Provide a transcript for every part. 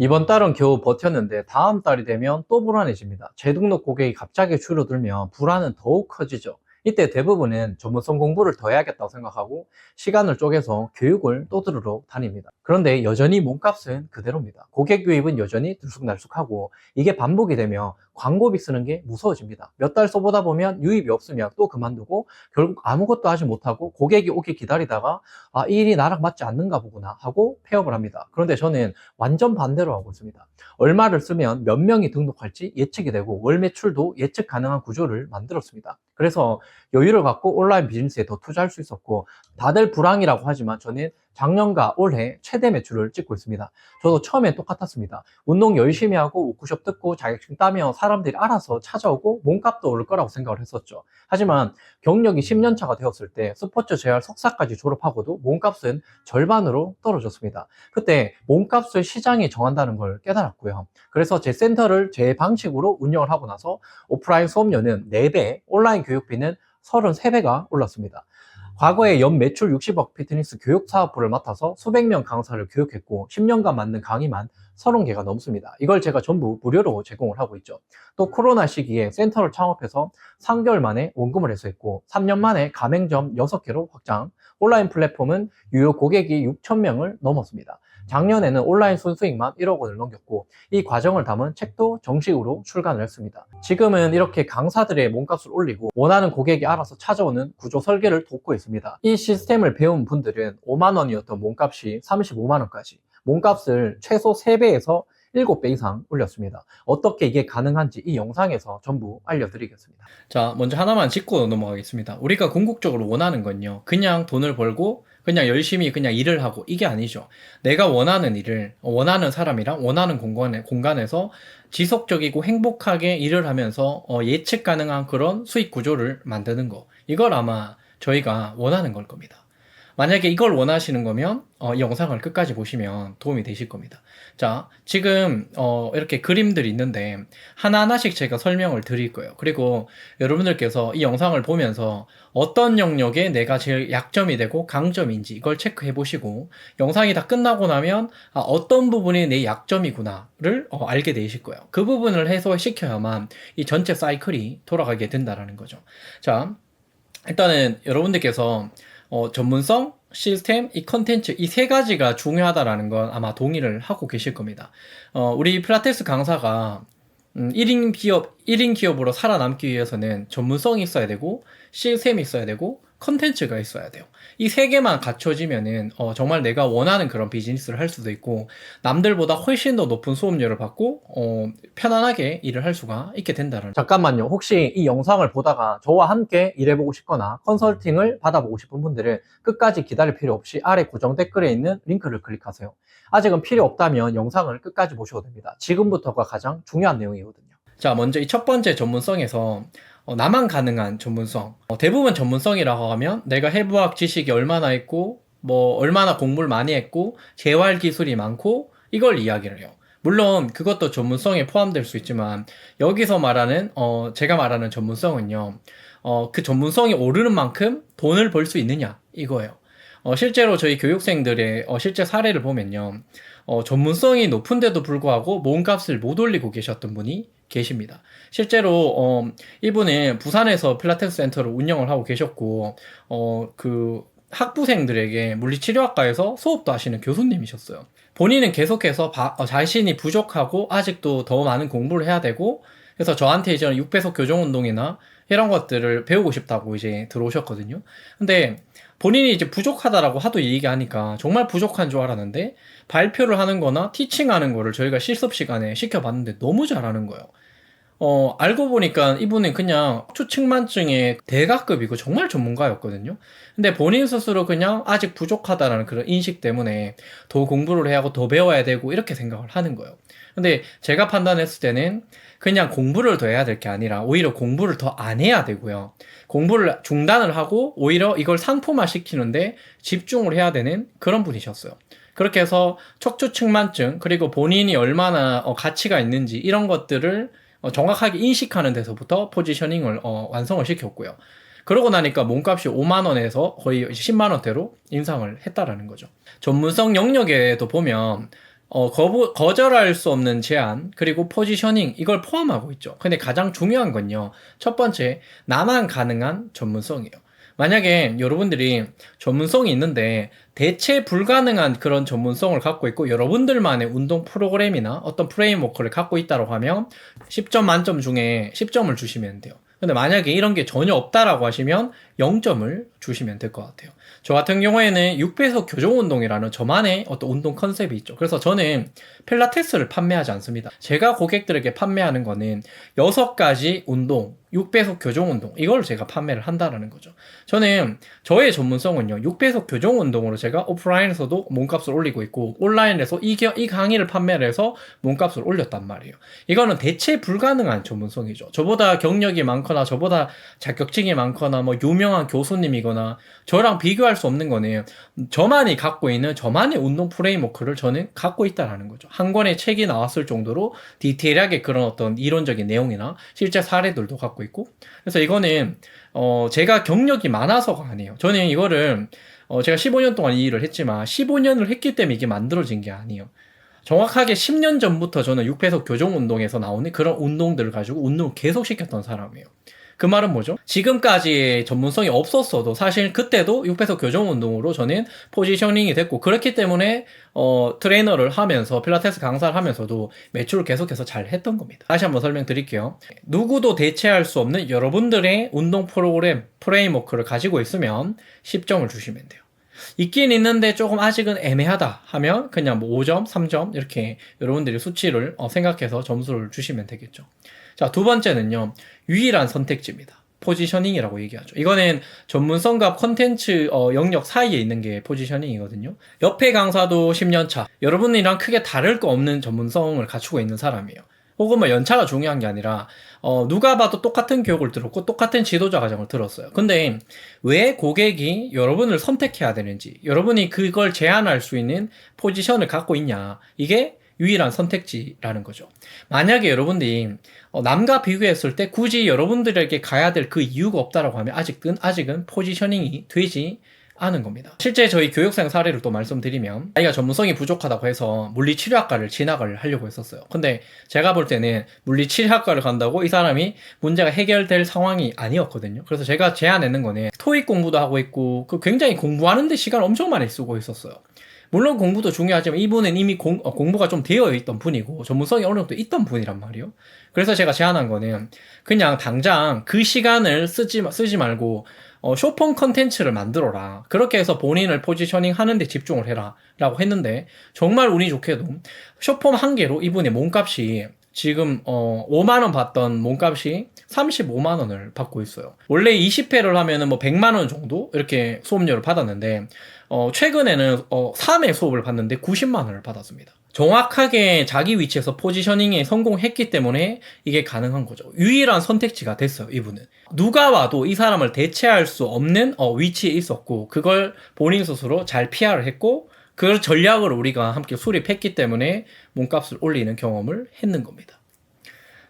이번 달은 겨우 버텼는데 다음 달이 되면 또 불안해집니다. 재등록 고객이 갑자기 줄어들면 불안은 더욱 커지죠. 이때 대부분은 전문성 공부를 더 해야겠다고 생각하고 시간을 쪼개서 교육을 또 들으러 다닙니다. 그런데 여전히 몸값은 그대로입니다. 고객 유입은 여전히 들쑥날쑥하고 이게 반복이 되면 광고비 쓰는 게 무서워집니다. 몇 달 써보다 보면 유입이 없으면 또 그만두고 결국 아무것도 하지 못하고 고객이 오길 기다리다가 이 일이 나랑 맞지 않는가 보구나 하고 폐업을 합니다. 그런데 저는 완전 반대로 하고 있습니다. 얼마를 쓰면 몇 명이 등록할지 예측이 되고 월 매출도 예측 가능한 구조를 만들었습니다. 그래서 여유를 갖고 온라인 비즈니스에 더 투자할 수 있었고, 다들 불황이라고 하지만 저는 작년과 올해 최대 매출을 찍고 있습니다. 저도 처음에 똑같았습니다. 운동 열심히 하고 워크숍 듣고 자격증 따면 사람들이 알아서 찾아오고 몸값도 오를 거라고 생각을 했었죠. 하지만 경력이 10년 차가 되었을 때 스포츠 재활 석사까지 졸업하고도 몸값은 절반으로 떨어졌습니다. 그때 몸값을 시장이 정한다는 걸 깨달았고요. 그래서 제 센터를 제 방식으로 운영을 하고 나서 오프라인 수업료는 4배, 온라인 교육비는 33배가 올랐습니다. 과거에 연 매출 60억 피트니스 교육 사업부를 맡아서 수백 명 강사를 교육했고 10년간 만든 강의만 30개가 넘습니다. 이걸 제가 전부 무료로 제공을 하고 있죠. 또 코로나 시기에 센터를 창업해서 3개월 만에 원금을 회수했고 3년 만에 가맹점 6개로 확장, 온라인 플랫폼은 유료 고객이 6,000명을 넘었습니다. 작년에는 온라인 순수익만 1억 원을 넘겼고 이 과정을 담은 책도 정식으로 출간을 했습니다. 지금은 이렇게 강사들의 몸값을 올리고 원하는 고객이 알아서 찾아오는 구조 설계를 돕고 있습니다. 이 시스템을 배운 분들은 5만 원이었던 몸값이 35만 원까지, 몸값을 최소 3배에서 7배 이상 올렸습니다. 어떻게 이게 가능한지 이 영상에서 전부 알려드리겠습니다. 자, 먼저 하나만 짚고 넘어가겠습니다. 우리가 궁극적으로 원하는 건요, 그냥 돈을 벌고 그냥 열심히 그냥 일을 하고 이게 아니죠. 내가 원하는 일을 원하는 사람이랑 원하는 공간에서 지속적이고 행복하게 일을 하면서 예측 가능한 그런 수익 구조를 만드는 거, 이걸 아마 저희가 원하는 걸 겁니다. 만약에 이걸 원하시는 거면 이 영상을 끝까지 보시면 도움이 되실 겁니다. 자, 지금 이렇게 그림들이 있는데 하나하나씩 제가 설명을 드릴 거예요. 그리고 여러분들께서 이 영상을 보면서 어떤 영역에 내가 제일 약점이 되고 강점인지 이걸 체크해 보시고, 영상이 다 끝나고 나면 어떤 부분이 내 약점이구나를 알게 되실 거예요. 그 부분을 해소시켜야만 이 전체 사이클이 돌아가게 된다는 거죠. 자, 일단은 여러분들께서 전문성, 시스템, 이 컨텐츠, 이 세 가지가 중요하다라는 건 아마 동의를 하고 계실 겁니다. 우리 필라테스 강사가 1인 기업으로 살아남기 위해서는 전문성이 있어야 되고, 시스템이 있어야 되고, 컨텐츠가 있어야 돼요. 이 세 개만 갖춰지면은 정말 내가 원하는 그런 비즈니스를 할 수도 있고, 남들보다 훨씬 더 높은 수업료를 받고 편안하게 일을 할 수가 있게 된다는. 잠깐만요. 혹시 이 영상을 보다가 저와 함께 일해보고 싶거나 컨설팅을 받아보고 싶은 분들은 끝까지 기다릴 필요 없이 아래 고정 댓글에 있는 링크를 클릭하세요. 아직은 필요 없다면 영상을 끝까지 보셔도 됩니다. 지금부터가 가장 중요한 내용이거든요. 자, 먼저 이 첫 번째 전문성에서 나만 가능한 전문성. 대부분 전문성이라고 하면 내가 해부학 지식이 얼마나 있고, 얼마나 공부를 많이 했고, 재활 기술이 많고, 이걸 이야기를 해요. 물론 그것도 전문성에 포함될 수 있지만, 여기서 말하는 제가 말하는 전문성은요, 그 전문성이 오르는 만큼 돈을 벌 수 있느냐, 이거예요. 실제로 저희 교육생들의 실제 사례를 보면요, 전문성이 높은데도 불구하고 몸값을 못 올리고 계셨던 분이 계십니다. 실제로 이분은 부산에서 필라테스 센터를 운영을 하고 계셨고, 그 학부생들에게 물리치료학과에서 수업도 하시는 교수님이셨어요. 본인은 계속해서 자신이 부족하고 아직도 더 많은 공부를 해야 되고, 그래서 저한테 이제 6배속 교정운동이나 이런 것들을 배우고 싶다고 이제 들어오셨거든요. 근데 본인이 이제 부족하다라고 하도 얘기하니까 정말 부족한 줄 알았는데, 발표를 하는 거나 티칭하는 거를 저희가 실습 시간에 시켜봤는데 너무 잘하는 거예요. 알고 보니까 이분은 그냥 초측만증의 대가급이고 정말 전문가였거든요. 근데 본인 스스로 그냥 아직 부족하다라는 그런 인식 때문에 더 공부를 해야 하고 더 배워야 되고 이렇게 생각을 하는 거예요. 근데 제가 판단했을 때는 그냥 공부를 더 해야 될 게 아니라 오히려 공부를 더 안 해야 되고요. 공부를 중단을 하고 오히려 이걸 상품화 시키는데 집중을 해야 되는 그런 분이셨어요. 그렇게 해서 척추측만증, 그리고 본인이 얼마나 가치가 있는지 이런 것들을 정확하게 인식하는 데서부터 포지셔닝을 완성을 시켰고요. 그러고 나니까 몸값이 5만 원에서 거의 10만 원대로 인상을 했다라는 거죠. 전문성 영역에도 보면 거절할 수 없는 제한, 그리고 포지셔닝, 이걸 포함하고 있죠. 근데 가장 중요한 건요. 첫 번째, 나만 가능한 전문성이에요. 만약에 여러분들이 전문성이 있는데 대체 불가능한 그런 전문성을 갖고 있고 여러분들만의 운동 프로그램이나 어떤 프레임워크를 갖고 있다고 하면 10점 만점 중에 10점을 주시면 돼요. 근데 만약에 이런 게 전혀 없다라고 하시면 0점을 주시면 될 것 같아요. 저 같은 경우에는 6배속 교정운동이라는 저만의 어떤 운동 컨셉이 있죠. 그래서 저는 필라테스를 판매하지 않습니다. 제가 고객들에게 판매하는 거는 6가지 운동, 6배속 교정운동, 이걸 제가 판매를 한다라는 거죠. 저는 저의 전문성은요, 6배속 교정운동으로 제가 오프라인에서도 몸값을 올리고 있고 온라인에서 이 강의를 판매를 해서 몸값을 올렸단 말이에요. 이거는 대체 불가능한 전문성이죠. 저보다 경력이 많거나 저보다 자격증이 많거나 뭐 유명한 교수님이거나 저랑 비교할 수 없는 거는 저만이 갖고 있는 저만의 운동 프레임워크를 저는 갖고 있다라는 거죠. 한 권의 책이 나왔을 정도로 디테일하게 그런 어떤 이론적인 내용이나 실제 사례들도 갖고 있고, 그래서 이거는 제가 경력이 많아서가 아니에요. 저는 이거를 제가 15년 동안 이 일을 했지만 15년을 했기 때문에 이게 만들어진 게 아니에요. 정확하게 10년 전부터 저는 6배속 교정 운동에서 나오는 그런 운동들을 가지고 운동을 계속 시켰던 사람이에요. 그 말은 뭐죠? 지금까지의 전문성이 없었어도 사실 그때도 6배속 교정 운동으로 저는 포지셔닝이 됐고, 그렇기 때문에 트레이너를 하면서 필라테스 강사를 하면서도 매출을 계속해서 잘 했던 겁니다. 다시 한번 설명드릴게요. 누구도 대체할 수 없는 여러분들의 운동 프로그램, 프레임워크를 가지고 있으면 10점을 주시면 돼요. 있긴 있는데 조금 아직은 애매하다 하면 그냥 뭐 5점, 3점 이렇게 여러분들이 수치를 생각해서 점수를 주시면 되겠죠. 자, 두 번째는요, 유일한 선택지입니다. 포지셔닝이라고 얘기하죠. 이거는 전문성과 컨텐츠 영역 사이에 있는 게 포지셔닝이거든요. 옆에 강사도 10년차, 여러분이랑 크게 다를 거 없는 전문성을 갖추고 있는 사람이에요. 혹은 뭐 연차가 중요한 게 아니라 누가 봐도 똑같은 교육을 들었고 똑같은 지도자 과정을 들었어요. 근데 왜 고객이 여러분을 선택해야 되는지, 여러분이 그걸 제안할 수 있는 포지션을 갖고 있냐, 이게 유일한 선택지라는 거죠. 만약에 여러분들이 남과 비교했을 때 굳이 여러분들에게 가야 될 그 이유가 없다라고 하면 아직은 포지셔닝이 되지 않은 겁니다. 실제 저희 교육생 사례를 또 말씀드리면, 아이가 전문성이 부족하다고 해서 물리치료학과를 진학을 하려고 했었어요. 근데 제가 볼 때는 물리치료학과를 간다고 이 사람이 문제가 해결될 상황이 아니었거든요. 그래서 제가 제안했는 거는 토익 공부도 하고 있고 굉장히 공부하는데 시간을 엄청 많이 쓰고 있었어요. 물론 공부도 중요하지만 이분은 이미 공부가 좀 되어 있던 분이고 전문성이 어느 정도 있던 분이란 말이에요. 그래서 제가 제안한 거는 그냥 당장 그 시간을 쓰지 말고 쇼폼 컨텐츠를 만들어라. 그렇게 해서 본인을 포지셔닝 하는데 집중을 해라 라고 했는데, 정말 운이 좋게도 쇼폼 한 개로 이분의 몸값이 지금 5만원 받던 몸값이 35만원을 받고 있어요. 원래 20회를 하면은 뭐 100만원 정도 이렇게 수업료를 받았는데 최근에는 3회 수업을 받는데 90만원을 받았습니다. 정확하게 자기 위치에서 포지셔닝에 성공했기 때문에 이게 가능한 거죠. 유일한 선택지가 됐어요, 이분은. 누가 와도 이 사람을 대체할 수 없는 위치에 있었고, 그걸 본인 스스로 잘 PR을 했고, 그 전략을 우리가 함께 수립했기 때문에 몸값을 올리는 경험을 했는 겁니다.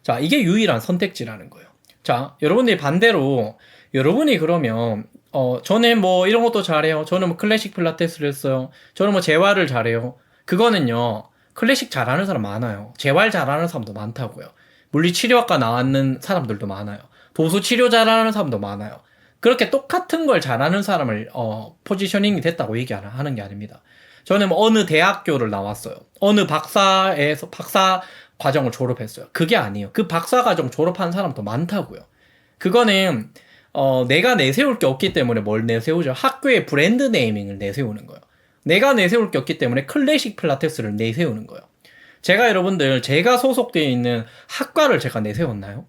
자, 이게 유일한 선택지라는 거예요. 자, 여러분들이 반대로, 여러분이 그러면 저는 뭐 이런 것도 잘해요. 저는 뭐 클래식 필라테스를 했어요. 저는 뭐 재활을 잘해요. 그거는요, 클래식 잘하는 사람 많아요. 재활 잘하는 사람도 많다고요. 물리치료학과 나왔는 사람들도 많아요. 도수치료 잘하는 사람도 많아요. 그렇게 똑같은 걸 잘하는 사람을 포지셔닝이 됐다고 얘기하는 게 아닙니다. 저는 뭐 어느 대학교를 나왔어요. 어느 박사 과정을 졸업했어요. 그게 아니에요. 그 박사 과정 졸업한 사람도 많다고요. 그거는 내가 내세울 게 없기 때문에 뭘 내세우죠? 학교의 브랜드 네이밍을 내세우는 거예요. 내가 내세울 게 없기 때문에 클래식 필라테스를 내세우는 거예요. 제가 소속되어 있는 학과를 제가 내세웠나요?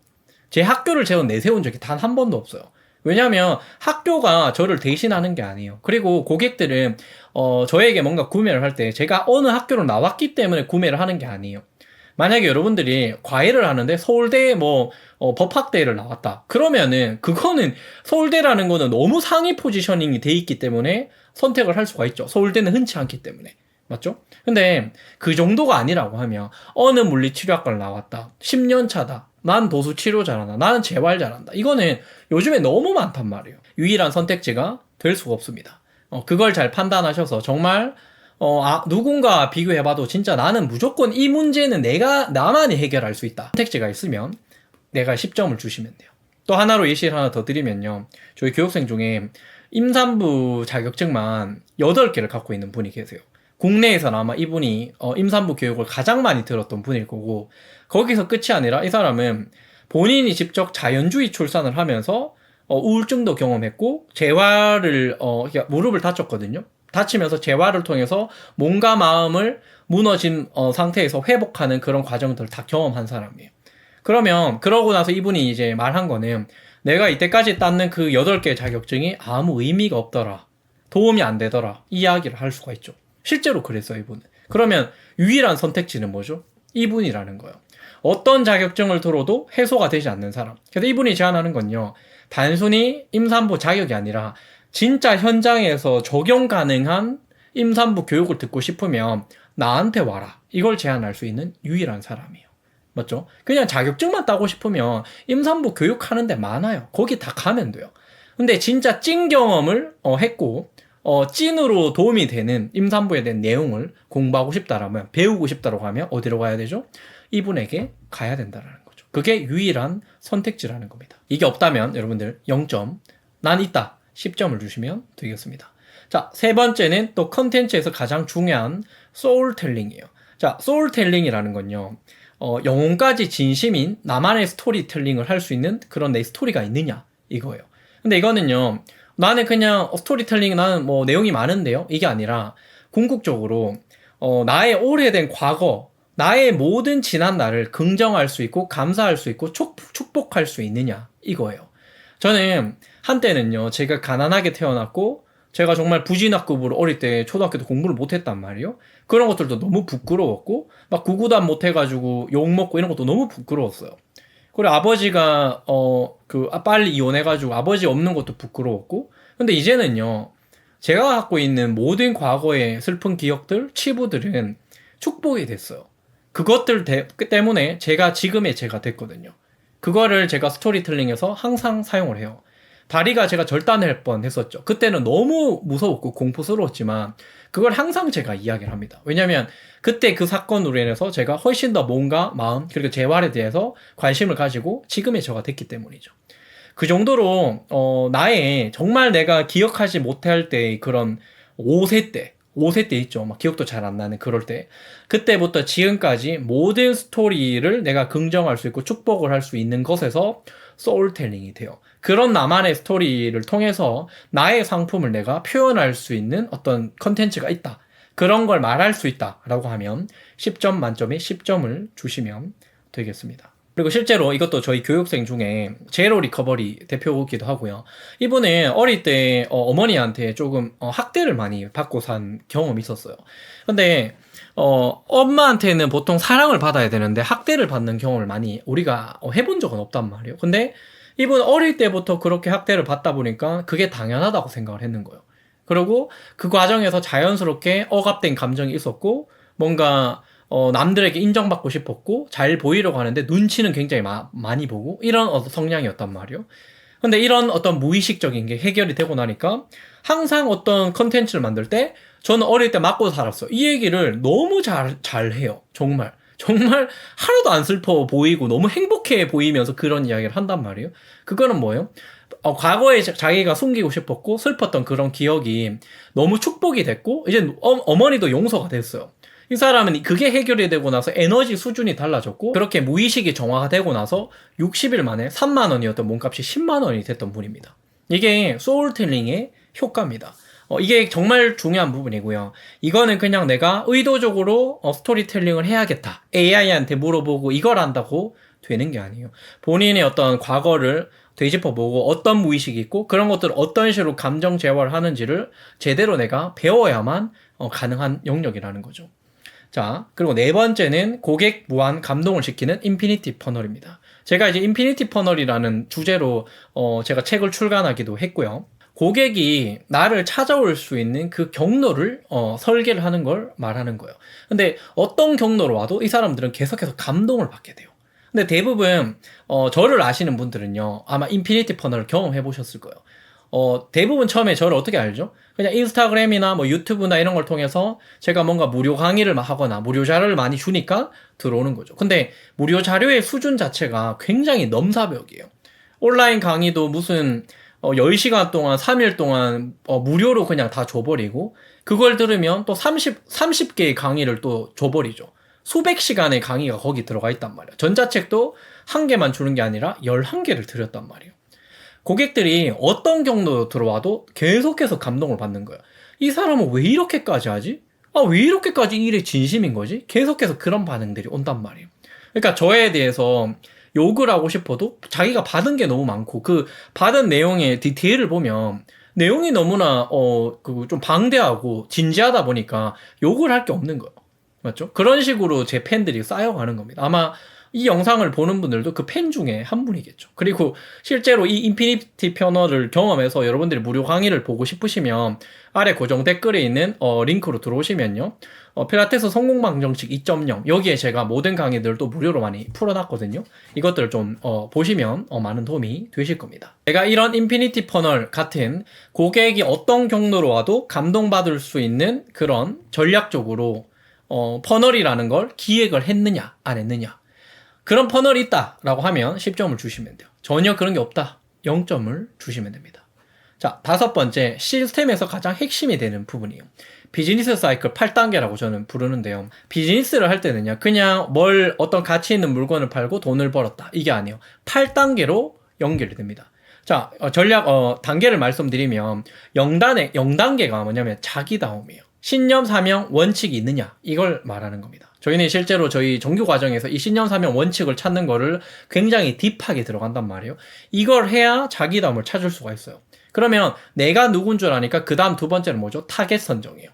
제 학교를 제가 내세운 적이 단 한 번도 없어요. 왜냐하면 학교가 저를 대신하는 게 아니에요. 그리고 고객들은 저에게 뭔가 구매를 할 때 제가 어느 학교로 나왔기 때문에 구매를 하는 게 아니에요. 만약에 여러분들이 과외를 하는데 서울대 법학대를 나왔다. 그러면은 그거는 서울대라는 거는 너무 상위 포지셔닝이 돼 있기 때문에 선택을 할 수가 있죠. 서울대는 흔치 않기 때문에. 맞죠? 근데 그 정도가 아니라고 하면 어느 물리치료학과를 나왔다. 10년 차다. 난 도수치료 잘한다. 나는 재활 잘한다. 이거는 요즘에 너무 많단 말이에요. 유일한 선택지가 될 수가 없습니다. 그걸 잘 판단하셔서 정말 누군가 비교해봐도 진짜 나는 무조건 이 문제는 나만이 해결할 수 있다. 선택지가 있으면 내가 10점을 주시면 돼요. 또 하나로 예시를 하나 더 드리면요. 저희 교육생 중에 임산부 자격증만 8개를 갖고 있는 분이 계세요. 국내에서는 아마 이분이 임산부 교육을 가장 많이 들었던 분일 거고, 거기서 끝이 아니라 이 사람은 본인이 직접 자연주의 출산을 하면서 우울증도 경험했고, 재활을 그러니까 무릎을 다쳤거든요. 다치면서 재활을 통해서 몸과 마음을 무너진 상태에서 회복하는 그런 과정들을 다 경험한 사람이에요. 그러면 그러고 나서 이분이 이제 말한 거는, 내가 이때까지 땄는 그 8개 자격증이 아무 의미가 없더라, 도움이 안 되더라, 이 이야기를 할 수가 있죠. 실제로 그랬어요, 이분은. 그러면 유일한 선택지는 뭐죠? 이분이라는 거예요. 어떤 자격증을 들어도 해소가 되지 않는 사람. 그래서 이분이 제안하는 건요, 단순히 임산부 자격이 아니라 진짜 현장에서 적용 가능한 임산부 교육을 듣고 싶으면 나한테 와라, 이걸 제안할 수 있는 유일한 사람이에요. 맞죠? 그냥 자격증만 따고 싶으면 임산부 교육하는 데 많아요. 거기 다 가면 돼요. 근데 진짜 찐 경험을 했고 찐으로 도움이 되는 임산부에 대한 내용을 공부하고 싶다라면, 배우고 싶다라고 하면 어디로 가야 되죠? 이분에게 가야 된다라는 거죠. 그게 유일한 선택지라는 겁니다. 이게 없다면 여러분들 0점, 난 있다, 10점을 주시면 되겠습니다. 자, 세 번째는 또 컨텐츠에서 가장 중요한 소울텔링이에요. 자, 소울텔링이라는 건요, 영혼까지 진심인 나만의 스토리텔링을 할 수 있는 그런 내 스토리가 있느냐, 이거예요. 근데 이거는요, 나는 그냥 스토리텔링, 나는 뭐 내용이 많은데요, 이게 아니라 궁극적으로 나의 오래된 과거, 나의 모든 지난 날을 긍정할 수 있고 감사할 수 있고 축복할 수 있느냐, 이거예요. 저는 한때는요, 제가 가난하게 태어났고 제가 정말 부진학급으로 어릴 때 초등학교 때 공부를 못했단 말이에요. 그런 것들도 너무 부끄러웠고, 막 구구단 못해가지고 욕먹고 이런 것도 너무 부끄러웠어요. 그리고 아버지가 빨리 이혼해가지고 아버지 없는 것도 부끄러웠고. 근데 이제는요, 제가 갖고 있는 모든 과거의 슬픈 기억들, 치부들은 축복이 됐어요. 그것들 때문에 제가 지금의 제가 됐거든요. 그거를 제가 스토리텔링에서 항상 사용을 해요. 다리가 제가 절단할 뻔 했었죠. 그때는 너무 무서웠고 공포스러웠지만 그걸 항상 제가 이야기를 합니다. 왜냐면 그때 그 사건으로 인해서 제가 훨씬 더 몸과 마음, 그리고 재활에 대해서 관심을 가지고 지금의 저가 됐기 때문이죠. 그 정도로 나의 정말 내가 기억하지 못할 때의 그런 5세 때 있죠. 막 기억도 잘 안 나는 그럴 때. 그때부터 지금까지 모든 스토리를 내가 긍정할 수 있고 축복을 할 수 있는 것에서 소울텔링이 돼요. 그런 나만의 스토리를 통해서 나의 상품을 내가 표현할 수 있는 어떤 컨텐츠가 있다, 그런 걸 말할 수 있다라고 하면 10점 만점에 10점을 주시면 되겠습니다. 그리고 실제로 이것도 저희 교육생 중에 제로 리커버리 대표이기도 하고요. 이분은 어릴 때 어머니한테 조금 학대를 많이 받고 산 경험이 있었어요. 근데 엄마한테는 보통 사랑을 받아야 되는데 학대를 받는 경험을 많이 우리가 해본 적은 없단 말이에요. 근데 이분 어릴 때부터 그렇게 학대를 받다 보니까 그게 당연하다고 생각을 했는 거예요. 그리고 그 과정에서 자연스럽게 억압된 감정이 있었고, 뭔가 남들에게 인정받고 싶었고 잘 보이려고 하는데 눈치는 굉장히 많이 보고, 이런 성향이었단 말이에요. 근데 이런 어떤 무의식적인 게 해결이 되고 나니까 항상 어떤 컨텐츠를 만들 때, 저는 어릴 때 맞고 살았어, 이 얘기를 너무 잘해요. 정말 하나도 안 슬퍼 보이고 너무 행복해 보이면서 그런 이야기를 한단 말이에요. 그거는 뭐예요? 과거에 자기가 숨기고 싶었고 슬펐던 그런 기억이 너무 축복이 됐고, 이제 어머니도 용서가 됐어요. 이 사람은 그게 해결이 되고 나서 에너지 수준이 달라졌고, 그렇게 무의식이 정화가 되고 나서 60일 만에 3만 원이었던 몸값이 10만 원이 됐던 분입니다. 이게 소울텔링의 효과입니다. 이게 정말 중요한 부분이고요. 이거는 그냥 내가 의도적으로 스토리텔링을 해야겠다, AI한테 물어보고 이걸 한다고 되는 게 아니에요. 본인의 어떤 과거를 되짚어보고 어떤 무의식이 있고 그런 것들을 어떤 식으로 감정 재활을 하는지를 제대로 내가 배워야만 가능한 영역이라는 거죠. 자, 그리고 네 번째는 고객 무한 감동을 시키는 인피니티 퍼널입니다. 제가 이제 인피니티 퍼널이라는 주제로 제가 책을 출간하기도 했고요. 고객이 나를 찾아올 수 있는 그 경로를 설계를 하는 걸 말하는 거예요. 근데 어떤 경로로 와도 이 사람들은 계속해서 감동을 받게 돼요. 근데 대부분 저를 아시는 분들은요, 아마 인피니티 퍼널을 경험해 보셨을 거예요. 대부분 처음에 저를 어떻게 알죠? 그냥 인스타그램이나 뭐 유튜브나 이런 걸 통해서 제가 뭔가 무료 강의를 하거나 무료 자료를 많이 주니까 들어오는 거죠. 근데 무료 자료의 수준 자체가 굉장히 넘사벽이에요. 온라인 강의도 무슨 10시간 동안 3일 동안 무료로 그냥 다 줘버리고 그걸 들으면 또 30개의 강의를 또 줘버리죠. 수백 시간의 강의가 거기 들어가 있단 말이에요. 전자책도 한 개만 주는 게 아니라 11개를 드렸단 말이에요. 고객들이 어떤 경로 들어와도 계속해서 감동을 받는 거예요. 이 사람은 왜 이렇게까지 하지? 왜 이렇게까지 이 일에 진심인 거지? 계속해서 그런 반응들이 온단 말이에요. 그러니까 저에 대해서 욕을 하고 싶어도 자기가 받은 게 너무 많고 그 받은 내용의 디테일을 보면 내용이 너무나 좀 방대하고 진지하다 보니까 욕을 할 게 없는 거예요. 맞죠? 그런 식으로 제 팬들이 쌓여가는 겁니다. 아마 이 영상을 보는 분들도 그 팬 중에 한 분이겠죠. 그리고 실제로 이 인피니티 패널을 경험해서 여러분들이 무료 강의를 보고 싶으시면 아래 고정 댓글에 있는 링크로 들어오시면요. 필라테스 성공방 정식 2.0 여기에 제가 모든 강의들도 무료로 많이 풀어놨거든요. 이것들을 좀 보시면 많은 도움이 되실 겁니다. 제가 이런 인피니티 패널 같은 고객이 어떤 경로로 와도 감동받을 수 있는 그런 전략적으로 퍼널이라는 걸 기획을 했느냐 안 했느냐 그런 퍼널이 있다라고 하면 10점을 주시면 돼요. 전혀 그런 게 없다. 0점을 주시면 됩니다. 자, 5번째, 시스템에서 가장 핵심이 되는 부분이에요. 비즈니스 사이클 8단계라고 저는 부르는데요. 비즈니스를 할 때는요, 그냥 어떤 가치 있는 물건을 팔고 돈을 벌었다. 이게 아니에요. 8단계로 연결이 됩니다. 자, 단계를 말씀드리면 0단계가 뭐냐면 자기다움이에요. 신념, 사명, 원칙이 있느냐 이걸 말하는 겁니다. 저희는 실제로 저희 정규 과정에서 이 신념, 사명, 원칙을 찾는 거를 굉장히 딥하게 들어간단 말이에요. 이걸 해야 자기다움을 찾을 수가 있어요. 그러면 내가 누군 줄 아니까 그 다음 두 번째는 뭐죠? 타겟 선정이에요.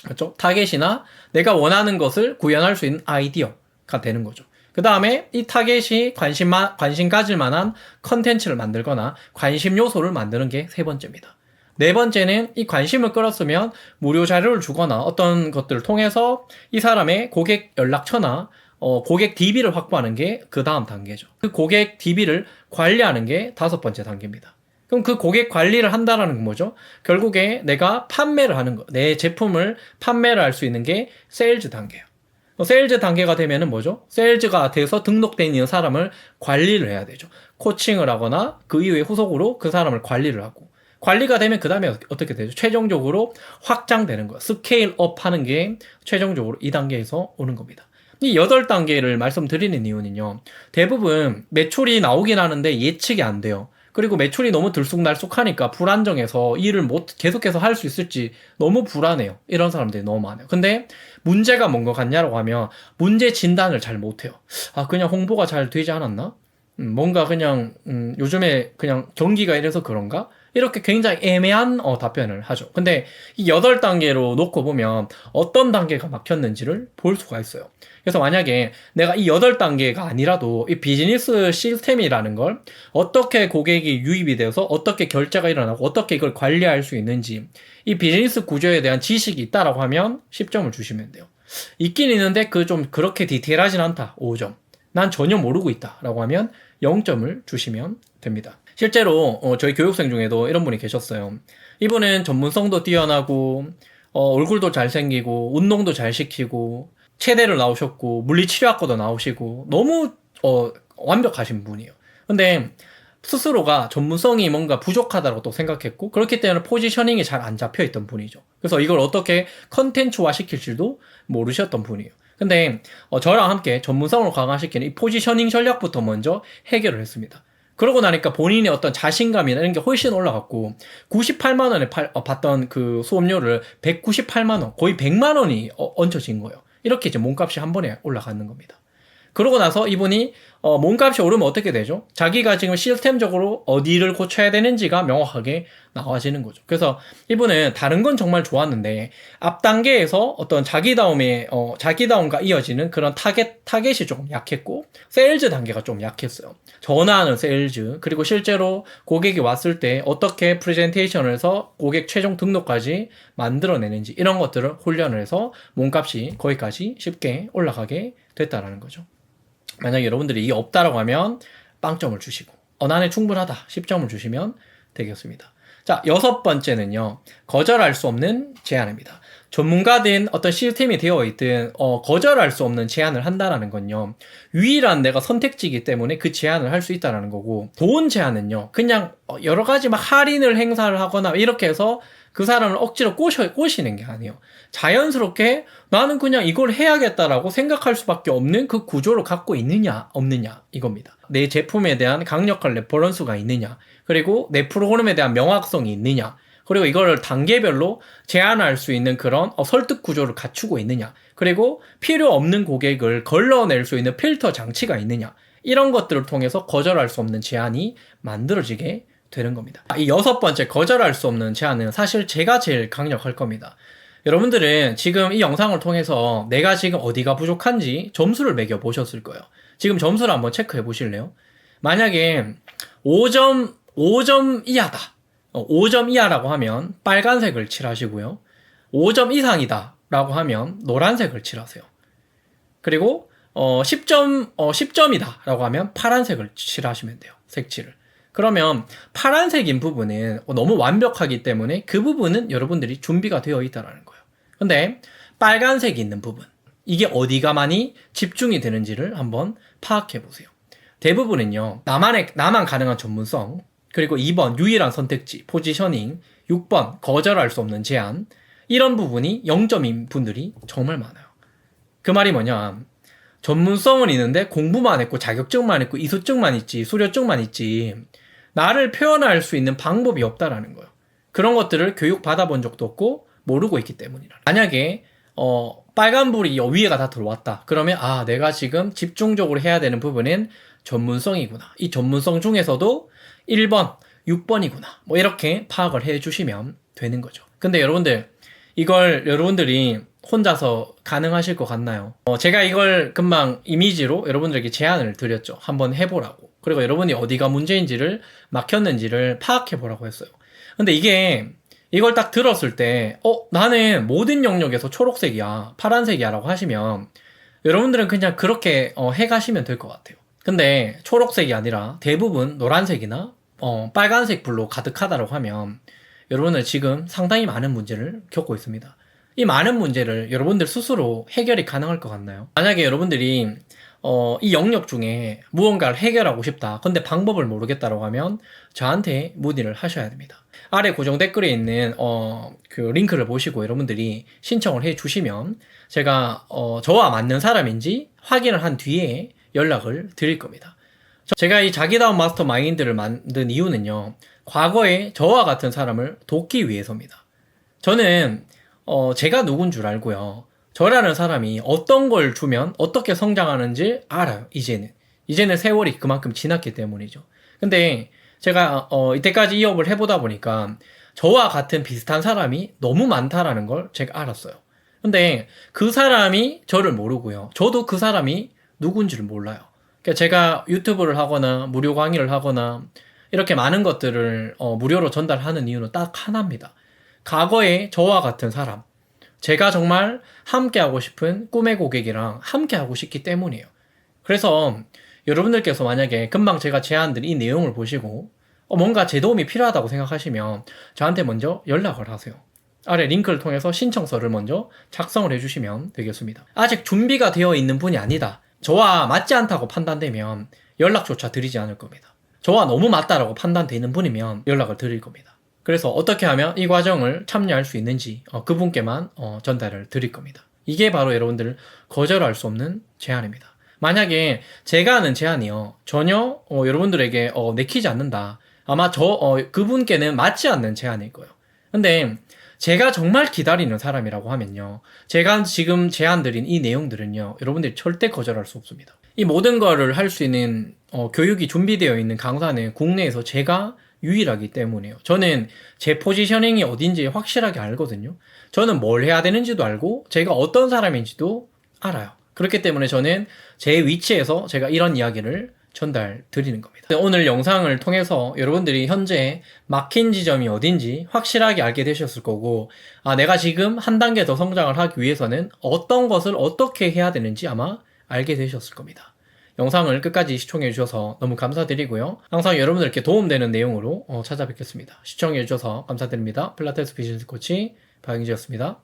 그렇죠? 타겟이나 내가 원하는 것을 구현할 수 있는 아이디어가 되는 거죠. 그 다음에 이 타겟이 관심 가질 만한 컨텐츠를 만들거나 관심 요소를 만드는 게 세 번째입니다. 네 번째는 이 관심을 끌었으면 무료 자료를 주거나 어떤 것들을 통해서 이 사람의 고객 연락처나 고객 DB를 확보하는 게 그 다음 단계죠. 그 고객 DB를 관리하는 게 5번째 단계입니다. 그럼 그 고객 관리를 한다라는 건 뭐죠? 결국에 내가 판매를 하는 거, 내 제품을 판매를 할 수 있는 게 세일즈 단계예요. 세일즈 단계가 되면은 뭐죠? 세일즈가 돼서 등록되어 있는 사람을 관리를 해야 되죠. 코칭을 하거나 그 이후에 후속으로 그 사람을 관리를 하고 관리가 되면 그 다음에 어떻게 되죠? 최종적으로 확장되는 거예요. 스케일 업 하는 게 최종적으로 2단계에서 오는 겁니다. 이 8단계를 말씀드리는 이유는요. 대부분 매출이 나오긴 하는데 예측이 안 돼요. 그리고 매출이 너무 들쑥날쑥하니까 불안정해서 일을 계속해서 할 수 있을지 너무 불안해요. 이런 사람들이 너무 많아요. 근데 문제가 뭔 것 같냐라고 하면 문제 진단을 잘 못해요. 그냥 홍보가 잘 되지 않았나? 뭔가 그냥 요즘에 그냥 경기가 이래서 그런가? 이렇게 굉장히 애매한 답변을 하죠. 근데 이 8단계로 놓고 보면 어떤 단계가 막혔는지를 볼 수가 있어요. 그래서 만약에 내가 이 8단계가 아니라도 이 비즈니스 시스템이라는 걸 어떻게 고객이 유입이 되어서 어떻게 결제가 일어나고 어떻게 이걸 관리할 수 있는지 이 비즈니스 구조에 대한 지식이 있다라고 하면 10점을 주시면 돼요. 있긴 있는데 좀 그렇게 디테일하진 않다. 5점. 난 전혀 모르고 있다라고 하면 0점을 주시면 됩니다. 실제로 저희 교육생 중에도 이런 분이 계셨어요. 이분은 전문성도 뛰어나고 얼굴도 잘생기고 운동도 잘 시키고 체대를 나오셨고 물리치료학과도 나오시고 너무 완벽하신 분이에요. 근데 스스로가 전문성이 뭔가 부족하다고 또 생각했고 그렇기 때문에 포지셔닝이 잘 안 잡혀있던 분이죠. 그래서 이걸 어떻게 컨텐츠화 시킬지도 모르셨던 분이에요. 근데 저랑 함께 전문성을 강화시키는 이 포지셔닝 전략부터 먼저 해결을 했습니다. 그러고 나니까 본인의 어떤 자신감이나 이런 게 훨씬 올라갔고 98만 원에 받던 그 수업료를 198만 원, 거의 100만 원이 얹혀진 거예요. 이렇게 이제 몸값이 한 번에 올라가는 겁니다. 그러고 나서 이분이 몸값이 오르면 어떻게 되죠? 자기가 지금 시스템적으로 어디를 고쳐야 되는지가 명확하게 나와지는 거죠. 그래서 이분은 다른 건 정말 좋았는데 앞 단계에서 어떤 자기다움과 이어지는 그런 타겟이 조금 약했고 세일즈 단계가 좀 약했어요. 전화하는 세일즈 그리고 실제로 고객이 왔을 때 어떻게 프레젠테이션을 해서 고객 최종 등록까지 만들어내는지 이런 것들을 훈련을 해서 몸값이 거기까지 쉽게 올라가게 됐다라는 거죠. 만약에 여러분들이 이게 없다라고 하면 빵점을 주시고 나는 충분하다 10점을 주시면 되겠습니다. 자, 6번째는요. 거절할 수 없는 제안입니다. 전문가든 어떤 시스템이 되어 있든 거절할 수 없는 제안을 한다라는 건요. 유일한 내가 선택지이기 때문에 그 제안을 할 수 있다라는 거고, 좋은 제안은요. 그냥 여러 가지 막 할인을 행사를 하거나 이렇게 해서 그 사람을 억지로 꼬시는 게 아니에요. 자연스럽게 나는 그냥 이걸 해야겠다라고 생각할 수밖에 없는 그 구조를 갖고 있느냐 없느냐 이겁니다. 내 제품에 대한 강력한 레퍼런스가 있느냐, 그리고 내 프로그램에 대한 명확성이 있느냐, 그리고 이거를 단계별로 제한할 수 있는 그런 설득 구조를 갖추고 있느냐, 그리고 필요 없는 고객을 걸러낼 수 있는 필터 장치가 있느냐, 이런 것들을 통해서 거절할 수 없는 제안이 만들어지게 되는 겁니다. 이 6번째 거절할 수 없는 제안은 사실 제가 제일 강력할 겁니다. 여러분들은 지금 이 영상을 통해서 내가 지금 어디가 부족한지 점수를 매겨 보셨을 거예요. 지금 점수를 한번 체크해 보실래요? 만약에 5점 이하다. 5점 이하라고 하면 빨간색을 칠하시고요. 5점 이상이다 라고 하면 노란색을 칠하세요. 그리고 10점이다 라고 하면 파란색을 칠하시면 돼요. 색칠을. 그러면 파란색인 부분은 너무 완벽하기 때문에 그 부분은 여러분들이 준비가 되어 있다는 거예요. 근데 빨간색이 있는 부분, 이게 어디가 많이 집중이 되는지를 한번 파악해 보세요. 대부분은요, 나만 가능한 전문성, 그리고 2번 유일한 선택지, 포지셔닝, 6번 거절할 수 없는 제안, 이런 부분이 0점인 분들이 정말 많아요. 그 말이 뭐냐, 전문성은 있는데 공부만 했고 자격증만 했고 이수증만 있지 수료증만 있지 나를 표현할 수 있는 방법이 없다라는 거예요. 그런 것들을 교육 받아본 적도 없고 모르고 있기 때문이라. 만약에 빨간불이 위에가 다 들어왔다 그러면 내가 지금 집중적으로 해야 되는 부분은 전문성이구나, 이 전문성 중에서도 1번 6번이구나, 뭐 이렇게 파악을 해 주시면 되는 거죠. 근데 여러분들, 이걸 여러분들이 혼자서 가능하실 것 같나요? 제가 이걸 금방 이미지로 여러분들에게 제안을 드렸죠. 한번 해보라고. 그리고 여러분이 어디가 문제인지를 막혔는지를 파악해보라고 했어요. 근데 이걸 딱 들었을 때 나는 모든 영역에서 초록색이야, 파란색이야 라고 하시면 여러분들은 그냥 그렇게 해가시면 될 것 같아요. 근데 초록색이 아니라 대부분 노란색이나 빨간색 불로 가득하다고 하면 여러분은 지금 상당히 많은 문제를 겪고 있습니다. 이 많은 문제를 여러분들 스스로 해결이 가능할 것 같나요? 만약에 여러분들이 이 영역 중에 무언가를 해결하고 싶다, 근데 방법을 모르겠다고 하면 저한테 문의를 하셔야 됩니다. 아래 고정 댓글에 있는 그 링크를 보시고 여러분들이 신청을 해 주시면 제가 저와 맞는 사람인지 확인을 한 뒤에 연락을 드릴 겁니다. 제가 이 자기다운 마스터 마인드를 만든 이유는요, 과거에 저와 같은 사람을 돕기 위해서입니다. 저는 제가 누군 줄 알고요, 저라는 사람이 어떤 걸 주면 어떻게 성장하는지 알아요. 이제는 세월이 그만큼 지났기 때문이죠. 근데 제가 이때까지 이 업을 해보다 보니까 저와 같은 비슷한 사람이 너무 많다라는 걸 제가 알았어요. 근데 그 사람이 저를 모르고요, 저도 그 사람이 누군지를 몰라요. 그러니까 제가 유튜브를 하거나 무료 강의를 하거나 이렇게 많은 것들을 무료로 전달하는 이유는 딱 하나입니다. 과거에 저와 같은 사람, 제가 정말 함께하고 싶은 꿈의 고객이랑 함께하고 싶기 때문이에요. 그래서 여러분들께서 만약에 금방 제가 제안드린 이 내용을 보시고 뭔가 제 도움이 필요하다고 생각하시면 저한테 먼저 연락을 하세요. 아래 링크를 통해서 신청서를 먼저 작성을 해주시면 되겠습니다. 아직 준비가 되어 있는 분이 아니다, 저와 맞지 않다고 판단되면 연락조차 드리지 않을 겁니다. 저와 너무 맞다라고 판단되는 분이면 연락을 드릴 겁니다. 그래서 어떻게 하면 이 과정을 참여할 수 있는지 그분께만 전달을 드릴 겁니다. 이게 바로 여러분들 거절할 수 없는 제안입니다. 만약에 제가 하는 제안이요, 전혀 여러분들에게 내키지 않는다, 아마 그분께는 맞지 않는 제안일 거예요. 근데 제가 정말 기다리는 사람이라고 하면요, 제가 지금 제안드린 이 내용들은요, 여러분들이 절대 거절할 수 없습니다. 이 모든 거를 할 수 있는 교육이 준비되어 있는 강사는 국내에서 제가 유일하기 때문이에요. 저는 제 포지셔닝이 어딘지 확실하게 알거든요. 저는 뭘 해야 되는지도 알고 제가 어떤 사람인지도 알아요. 그렇기 때문에 저는 제 위치에서 제가 이런 이야기를 전달 드리는 겁니다. 오늘 영상을 통해서 여러분들이 현재 막힌 지점이 어딘지 확실하게 알게 되셨을 거고, 내가 지금 한 단계 더 성장을 하기 위해서는 어떤 것을 어떻게 해야 되는지 아마 알게 되셨을 겁니다. 영상을 끝까지 시청해 주셔서 너무 감사드리고요. 항상 여러분들께 도움되는 내용으로 찾아뵙겠습니다. 시청해 주셔서 감사드립니다. 필라테스 비즈니스 코치 박영지였습니다.